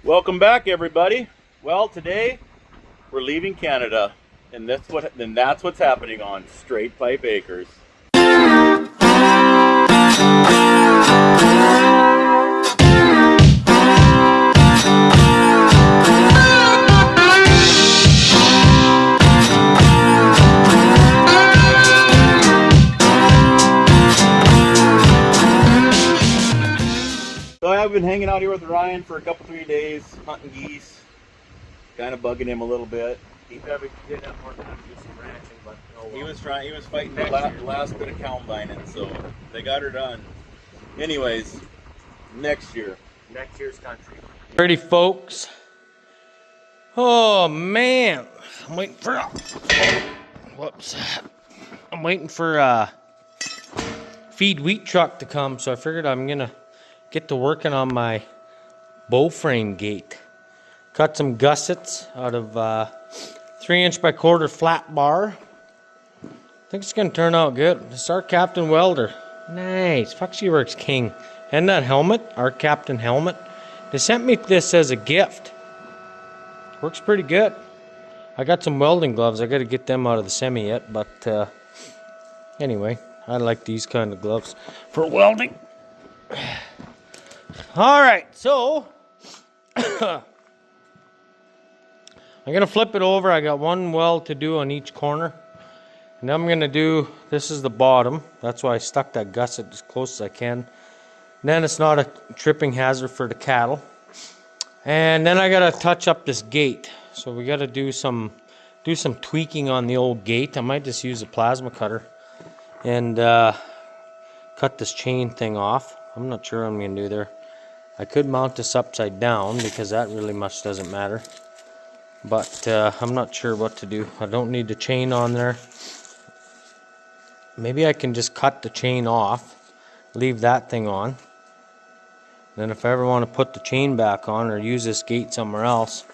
Welcome back, everybody. Well, today we're leaving Canada, and that's what's happening on Straight Pipe Acres. So I've been hanging out here with Ryan for a couple, 3 days, hunting geese, kind of bugging him a little bit. He probably did have more time to do some ranching, but no. He was fighting the last bit of combining, so they got her done. Anyways, next year's country. Pretty folks. Oh man, I'm waiting for a feed wheat truck to come, so I figured I'm gonna get to working on my bow frame gate. Cut some gussets out of 3" by 1/4 flat bar. I think it's gonna turn out good. It's our Captain Welder. Nice. Fuck, she works king. And that helmet, our Captain helmet. They sent me this as a gift. Works pretty good. I got some welding gloves. I got to get them out of the semi yet, but anyway, I like these kind of gloves for welding. All right, so I'm gonna flip it over. I got one weld to do on each corner, and I'm gonna do, this is the bottom. That's why I stuck that gusset as close as I can. And then it's not a tripping hazard for the cattle. And then I gotta touch up this gate. So we gotta do some tweaking on the old gate. I might just use a plasma cutter and cut this chain thing off. I'm not sure what I'm gonna do there. I could mount this upside down because that really much doesn't matter. But I'm not sure what to do. I don't need the chain on there. Maybe I can just cut the chain off, leave that thing on. Then if I ever want to put the chain back on or use this gate somewhere else,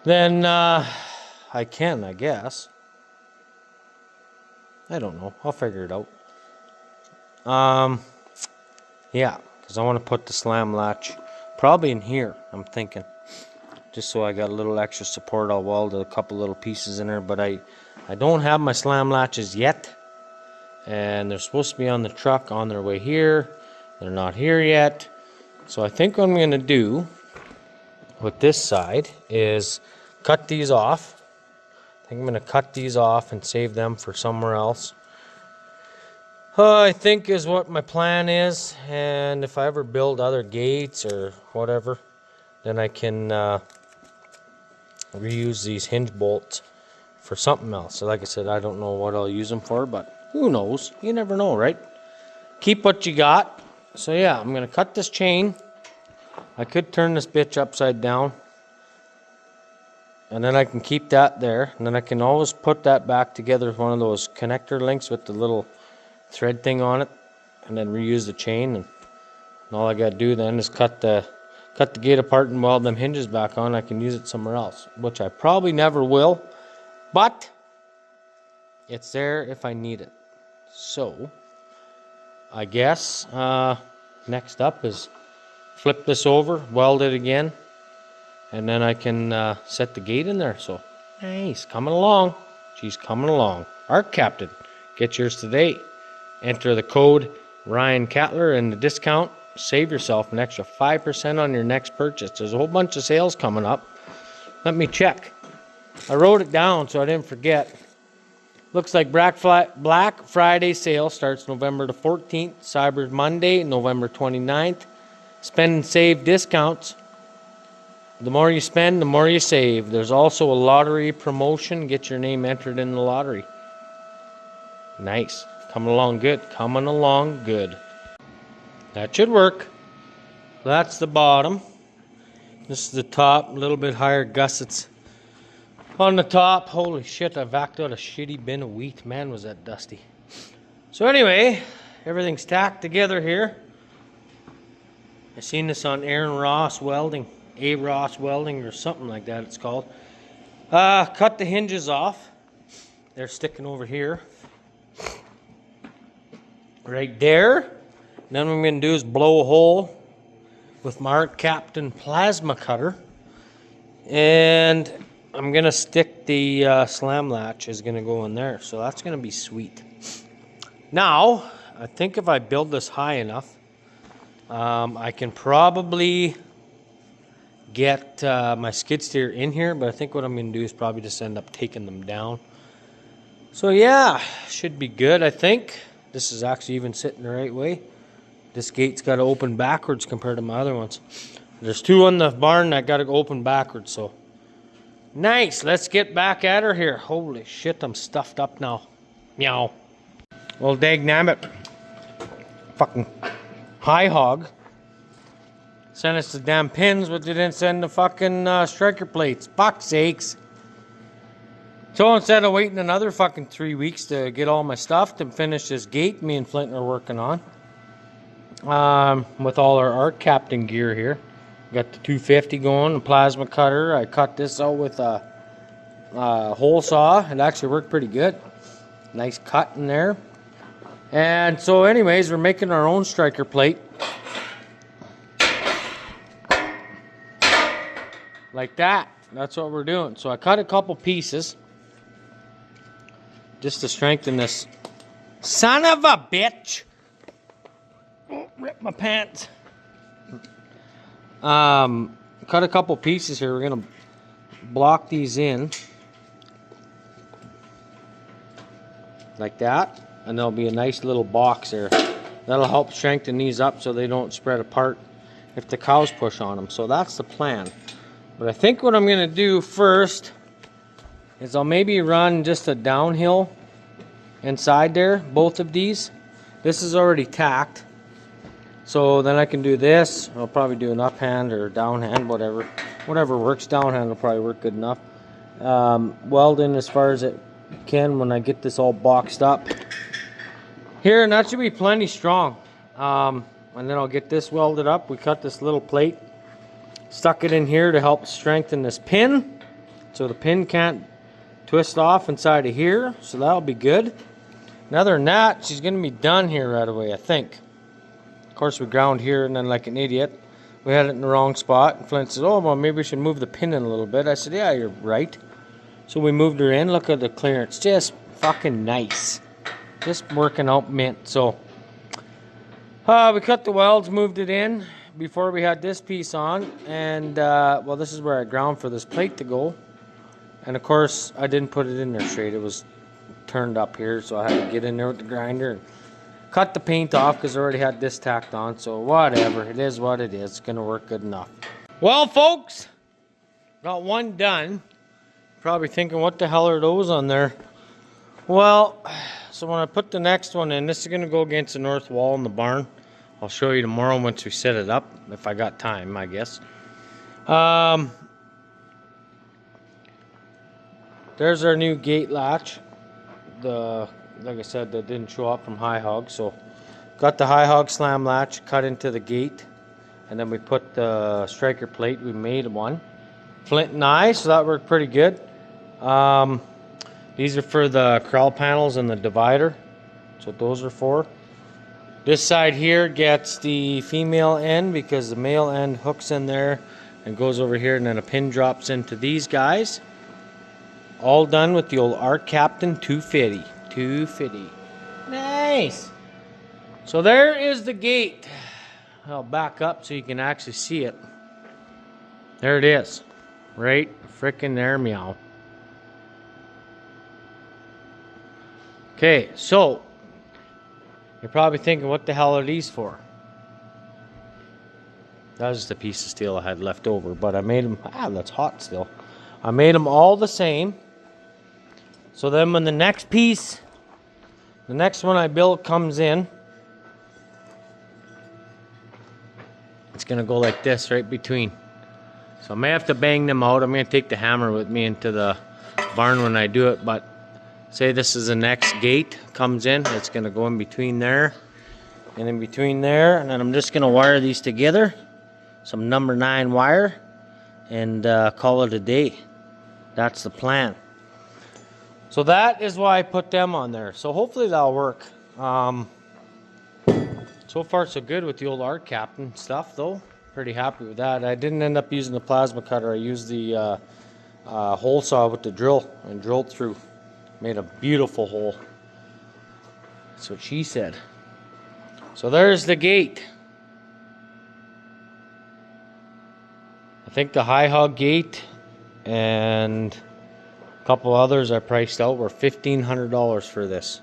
then I can, I guess. I don't know. I'll figure it out. Yeah, because I want to put the slam latch probably in here, I'm thinking. Just so I got a little extra support. I'll weld a couple little pieces in there, but I don't have my slam latches yet. And they're supposed to be on the truck on their way here. They're not here yet. So I think what I'm going to do with this side is cut these off. I think I'm going to cut these off and save them for somewhere else. I think is what my plan is. And if I ever build other gates or whatever, then I can reuse these hinge bolts for something else. So like I said, I don't know what I'll use them for, but who knows? You never know, right? Keep what you got. So yeah, I'm going to cut this chain. I could turn this bitch upside down. And then I can keep that there. And then I can always put that back together with one of those connector links with the little thread thing on it. And then reuse the chain. And all I got to do then is cut the gate apart and weld them hinges back on. I can use it somewhere else, which I probably never will. But it's there if I need it. So I guess next up is flip this over, weld it again, and then I can set the gate in there. So nice, coming along. She's coming along. Arc Captain, get yours today. Enter the code Ryan Cattler in the discount. Save yourself an extra 5% on your next purchase. There's a whole bunch of sales coming up. Let me check. I wrote it down so I didn't forget. Looks like Black Friday sale starts November the 14th. Cyber Monday, November 29th. Spend and save discounts. The more you spend, the more you save. There's also a lottery promotion. Get your name entered in the lottery. Nice. Coming along good. Coming along good. That should work. That's the bottom. This is the top. A little bit higher gussets on the top. Holy shit, I vacuumed out a shitty bin of wheat. Man, was that dusty. So anyway, everything's stacked together here. I seen this on Aaron Ross Welding. A. Ross Welding or something like that it's called. Cut the hinges off. They're sticking over here. Right there. Then what I'm going to do is blow a hole with my Art Captain plasma cutter. And I'm going to stick the slam latch is going to go in there. So that's going to be sweet. Now, I think if I build this high enough, I can probably get my skid steer in here, but I think what I'm going to do is probably just end up taking them down. So yeah, should be good, I think. This is actually even sitting the right way. This gate's got to open backwards compared to my other ones. There's two on the barn that got to go open backwards, so. Nice, let's get back at her here. Holy shit, I'm stuffed up now. Meow. Well, dagnabbit. Fucking high hog. Sent us the damn pins, but they didn't send the fucking striker plates. Fuck's sakes. So instead of waiting another fucking 3 weeks to get all my stuff to finish this gate me and Flint are working on, with all our Art Captain gear here. Got the 250 going, the plasma cutter. I cut this out with a hole saw. It actually worked pretty good. Nice cut in there. And so anyways, we're making our own striker plate. Like that. That's what we're doing. So I cut a couple pieces just to strengthen this son of a bitch. Oh, rip my pants. Cut a couple pieces here. We're gonna block these in like that, and there'll be a nice little box there. That'll help strengthen these up so they don't spread apart if the cows push on them. So that's the plan. But I think what I'm going to do first is I'll maybe run just a downhill inside there, both of these. This is already tacked. So then I can do this. I'll probably do an uphand or downhand, whatever. Whatever works. Downhand will probably work good enough. Welding as far as it can when I get this all boxed up. Here, and that should be plenty strong. And then I'll get this welded up. We cut this little plate. Stuck it in here to help strengthen this pin, so the pin can't twist off inside of here, so that'll be good. And other than that, she's going to be done here right away, I think. Of course, we ground here, and then like an idiot, we had it in the wrong spot. And Flint said, oh, well, maybe we should move the pin in a little bit. I said, yeah, you're right. So we moved her in. Look at the clearance. Just fucking nice. Just working out mint. So we cut the welds, moved it in before we had this piece on, and well, this is where I ground for this plate to go. And of course I didn't put it in there straight, it was turned up here, so I had to get in there with the grinder and cut the paint off because I already had this tacked on. So whatever, it is what it is. It's gonna work good enough. Well folks, got one done. Probably thinking, what the hell are those on there? Well, so when I put the next one in, this is gonna go against the north wall in the barn. I'll show you tomorrow once we set it up, if I got time, I guess. There's our new gate latch. Like I said, that didn't show up from High Hog, so got the High Hog slam latch cut into the gate, and then we put the striker plate. We made one, Flint and I, so that worked pretty good. These are for the corral panels and the divider. That's what those are for. This side here gets the female end because the male end hooks in there and goes over here, and then a pin drops into these guys. All done with the old Art Captain 250. 250. Nice. So there is the gate. I'll back up so you can actually see it. There it is. Right frickin' there, meow. Okay, so you're probably thinking, what the hell are these for? That was just a piece of steel I had left over, but I made them, that's hot still. I made them all the same. So then when the next piece, the next one I build comes in, it's gonna go like this right between. So I may have to bang them out. I'm gonna take the hammer with me into the barn when I do it, but say this is the next gate comes in, it's gonna go in between there and in between there, and then I'm just gonna wire these together, some number 9 wire, and call it a day. That's the plan. So that is why I put them on there. So hopefully that'll work. So far so good with the old Art Captain stuff though. pretty happy with that. I didn't end up using the plasma cutter. I used the hole saw with the drill and drilled through. Made a beautiful hole. That's what she said. So there's the gate. I think the high hog gate and a couple others I priced out were $1,500 for this.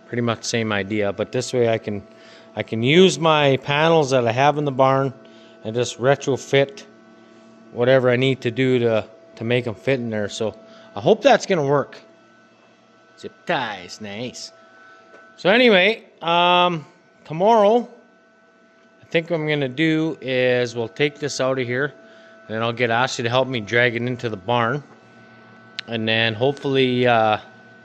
Pretty much same idea, but this way I can use my panels that I have in the barn and just retrofit whatever I need to do to make them fit in there. So I hope that's gonna work. Zip ties, nice. So anyway, tomorrow I think what I'm gonna do is we'll take this out of here, and then I'll get Ashley to help me drag it into the barn, and then hopefully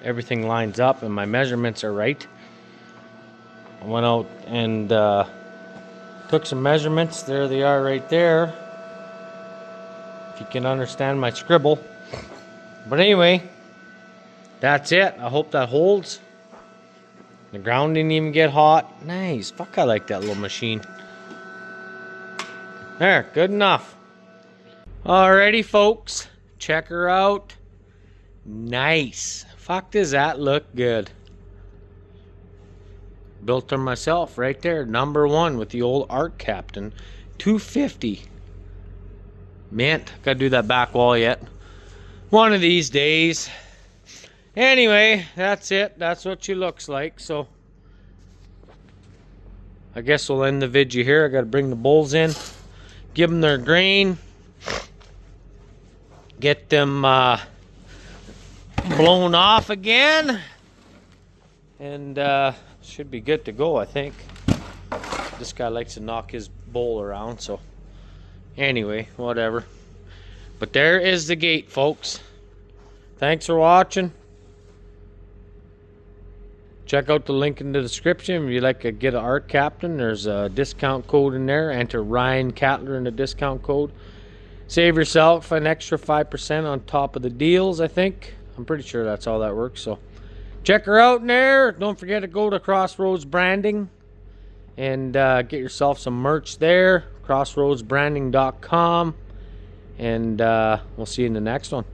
everything lines up and my measurements are right. I went out and took some measurements. There they are right there, if you can understand my scribble. But anyway, that's it. I hope that holds. The ground didn't even get hot. Nice. Fuck, I like that little machine. There, good enough. Alrighty, folks. Check her out. Nice. Fuck, does that look good. Built her myself right there. #1 with the old Arc Captain. 250. Mint. Gotta do that back wall yet. One of these days. Anyway, that's it. That's what she looks like. So I guess we'll end the video here. I gotta bring the bulls in, give them their grain, get them blown off again, and should be good to go, I think. This guy likes to knock his bowl around, so anyway, whatever. But there is the gate, folks. Thanks for watching. Check out the link in the description if you'd like to get an Arc Captain. There's a discount code in there. Enter Ryan Cattler in the discount code. Save yourself an extra 5% on top of the deals, I think. I'm pretty sure that's how that works. So check her out in there. Don't forget to go to Crossroads Branding and get yourself some merch there. crossroadsbranding.com. And we'll see you in the next one.